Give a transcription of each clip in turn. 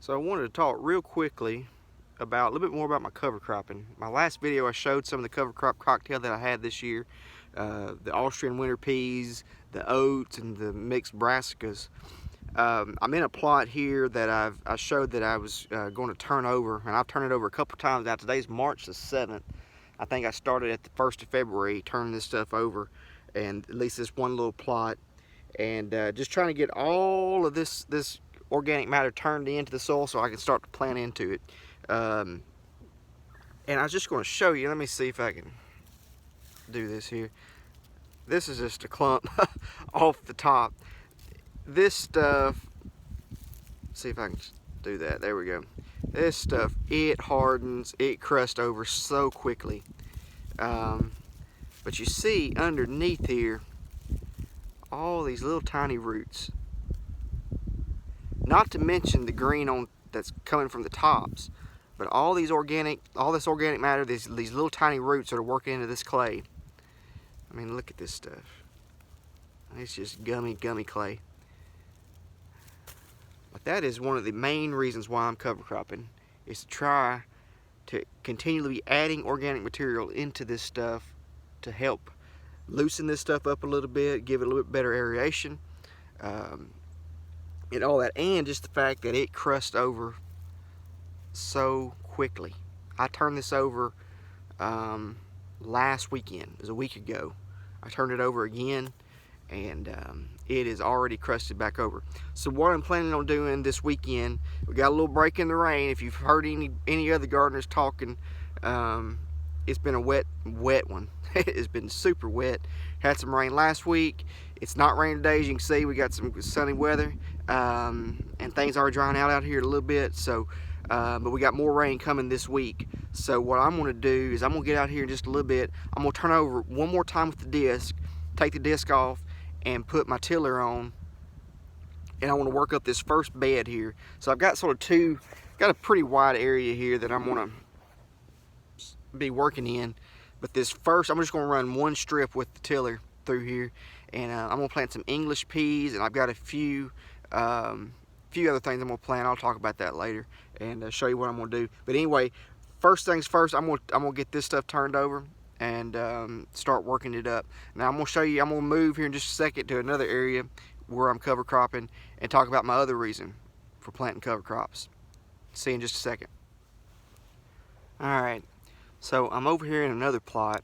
So I wanted to talk real quickly about a little bit more about my cover cropping. My last video I showed some of the cover crop cocktail that I had this year, the Austrian winter peas, the oats, and the mixed brassicas. I'm in a plot here that I showed that I was going to turn over, and I've turned it over a couple times now. Today's March the 7th. I think I started at the 1st of February turning this stuff over, and at least this one little plot, and just trying to get all of this organic matter turned into the soil so I can start to plant into it. And I was just going to show you, let me see if I can do this here. This is just a clump off the top. This stuff, see if I can do that, there we go. This stuff, it hardens, it crusts over so quickly. But you see underneath here, all these little tiny roots. Not to mention the green that's coming from the tops, but all this organic matter, these little tiny roots that are working into this clay. I mean, look at this stuff. It's just gummy clay. But that is one of the main reasons why I'm cover cropping, is to try to continually be adding organic material into this stuff to help loosen this stuff up a little bit, give it a little bit better aeration, and all that, and just the fact that it crusts over so quickly. I turned this over last weekend, it was a week ago. I turned it over again, and it is already crusted back over. So what I'm planning on doing this weekend, we got a little break in the rain. If you've heard any other gardeners talking, it's been a wet one. It's been super wet. Had some rain last week. It's not raining today, as you can see. We got some sunny weather, and things are drying out here a little bit. So, but we got more rain coming this week. So what I'm going to do is I'm going to get out here in just a little bit. I'm going to turn over one more time with the disc, take the disc off, and put my tiller on. And I want to work up this first bed here. So I've got got a pretty wide area here that I'm going to be working in. But this first, I'm just going to run one strip with the tiller through here, and I'm going to plant some English peas, and I've got a few other things I'm going to plant. I'll talk about that later and show you what I'm going to do. But anyway, first things first, I'm going to get this stuff turned over and start working it up. Now I'm going to show you, I'm going to move here in just a second to another area where I'm cover cropping and talk about my other reason for planting cover crops. See you in just a second. Alright, so I'm over here in another plot,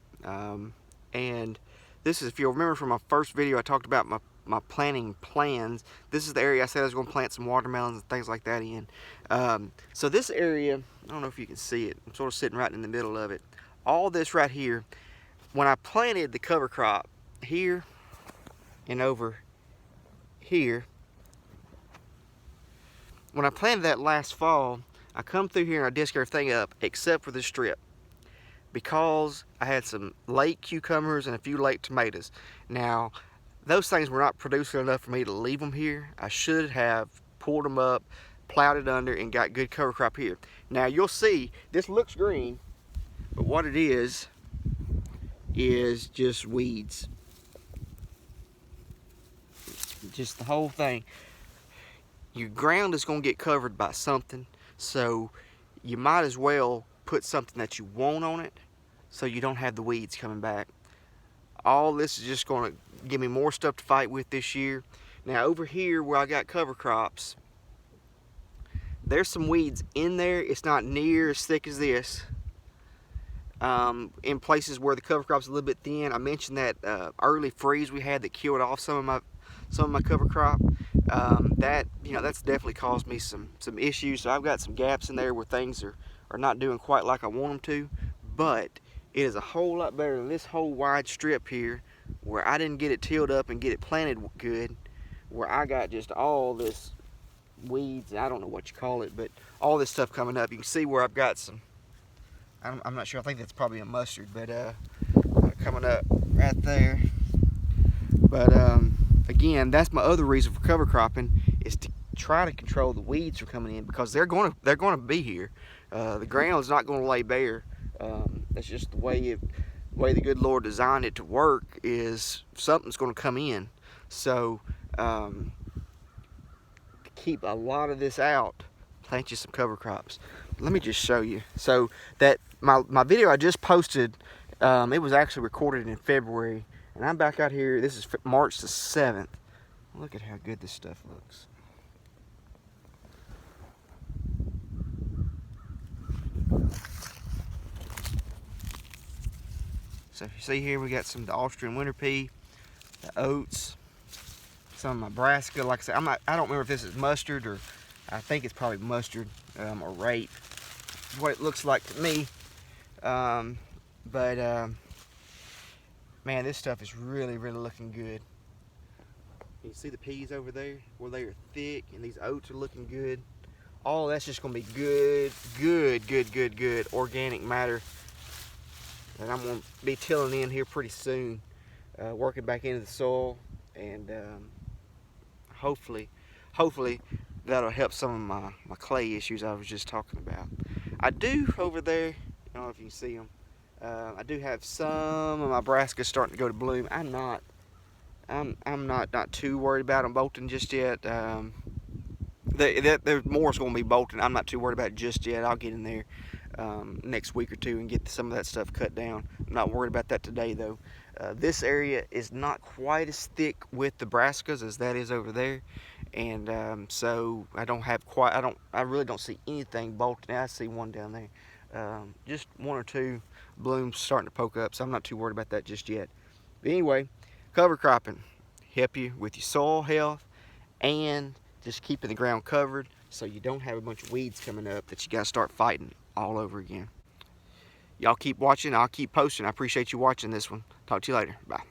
and this is, if you'll remember from my first video, I talked about my planting plans. This is the area I said I was going to plant some watermelons and things like that in. So this area, I don't know if you can see it, I'm sort of sitting right in the middle of it. All this right here, when I planted the cover crop here and over here, when I planted that last fall, I come through here and I disc everything up except for this strip, because I had some late cucumbers and a few late tomatoes. Now, those things were not producing enough for me to leave them here. I should have pulled them up, plowed it under, and got good cover crop here. Now you'll see, this looks green, but what it is just weeds. Just the whole thing. Your ground is going to get covered by something, so you might as well put something that you want on it so you don't have the weeds coming back. All this is just going to give me more stuff to fight with this year. Now over here where I got cover crops, there's some weeds in there. It's not near as thick as this. In places where the cover crop's a little bit thin, I mentioned that early freeze we had that killed off some of my cover crop. That's definitely caused me some issues. So I've got some gaps in there where things are not doing quite like I want them to. But it is a whole lot better than this whole wide strip here where I didn't get it tilled up and get it planted good, where I got just all this weeds, I don't know what you call it, but all this stuff coming up. You can see where I've got some, I'm not sure, I think that's probably a mustard, but coming up right there. But again, that's my other reason for cover cropping, is to try to control the weeds from coming in, because they're going to be here. The ground's not going to lay bare. That's just the way the good Lord designed it to work, is something's going to come in. So to keep a lot of this out, plant you some cover crops. Let me just show you. So that my video I just posted, it was actually recorded in February, and I'm back out here. This is March the 7th. Look at how good this stuff looks. So if you see here, we got some of the Austrian winter pea, the oats, some of my brassica. Like I said, I don't remember if this is mustard, or I think it's probably mustard or rape. What it looks like to me. Man, this stuff is really looking good. You see the peas over there, where they are thick, and these oats are looking good. All that's just going to be good organic matter that I'm going to be tilling in here pretty soon, working back into the soil, and hopefully that'll help some of my clay issues I was just talking about. I do over there, I don't know if you can see them, I do have some of my brassica starting to go to bloom. I'm not too worried about them bolting just yet. There's more is going to be bolting. I'm not too worried about it just yet. I'll get in there next week or two and get some of that stuff cut down. I'm not worried about that today though. This area is not quite as thick with the brassicas as that is over there, and so I really don't see anything bolting. I see one down there, just one or two blooms starting to poke up, so I'm not too worried about that just yet. But anyway, cover cropping help you with your soil health and just keeping the ground covered so you don't have a bunch of weeds coming up that you got to start fighting all over again. Y'all keep watching. I'll keep posting. I appreciate you watching this one. Talk to you later. Bye.